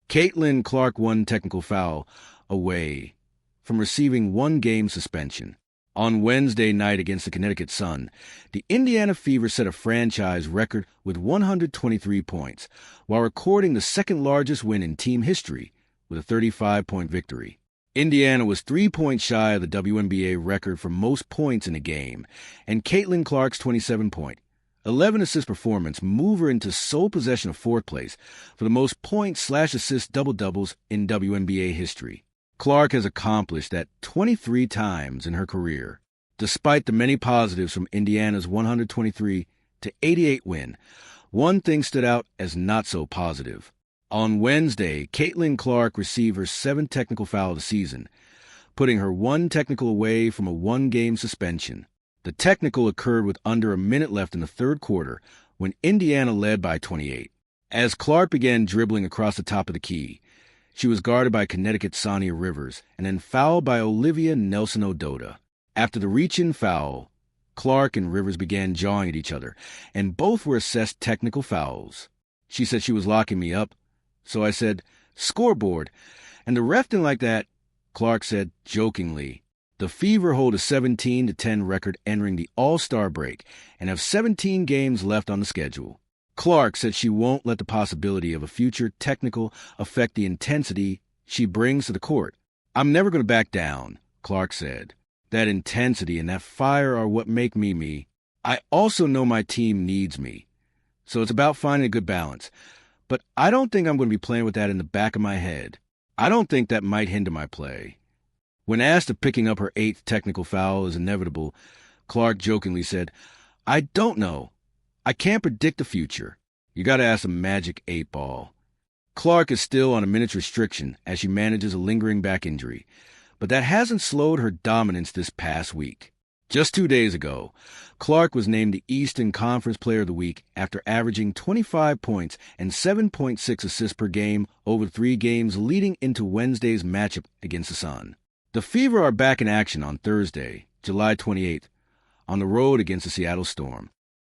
Caitlin Clark won technical foul away from receiving one-game suspension. On Wednesday night against the Connecticut Sun, the Indiana Fever set a franchise record with 123 points, while recording the second-largest win in team history with a 35-point victory. Indiana was 3 points shy of the WNBA record for most points in a game, and Caitlin Clark's 27-point, 11-assist performance moved her into sole possession of fourth place for the most points/assist double-doubles in WNBA history. Clark has accomplished that 23 times in her career. Despite the many positives from Indiana's 123-88 win, one thing stood out as not so positive. On Wednesday, Caitlin Clark received her 7th technical foul of the season, putting her one technical away from a one-game suspension. The technical occurred with under a minute left in the third quarter when Indiana led by 28. As Clark began dribbling across the top of the key, she was guarded by Connecticut Sonia Rivers and then fouled by Olivia Nelson-Ododa. After the reach-in foul, Clark and Rivers began jawing at each other, and both were assessed technical fouls. She said she was locking me up, so I said, "Scoreboard," and the ref didn't like that. Clark said jokingly. The Fever hold a 17-10 record entering the All-Star break and have 17 games left on the schedule. Clark said she won't let the possibility of a future technical affect the intensity she brings to the court. "I'm never going to back down," Clark said. "That intensity and that fire are what make me me. I also know my team needs me, so it's about finding a good balance. But I don't think I'm going to be playing with that in the back of my head. I don't think that might hinder my play." When asked if picking up her 8th technical foul is inevitable, Clark jokingly said, "I don't know. I can't predict the future. You got to ask a magic 8-ball. Clark is still on a minutes restriction as she manages a lingering back injury, but that hasn't slowed her dominance this past week. Just 2 days ago, Clark was named the Eastern Conference Player of the Week after averaging 25 points and 7.6 assists per game over 3 games leading into Wednesday's matchup against the Sun. The Fever are back in action on Thursday, July 28th, on the road against the Seattle Storm.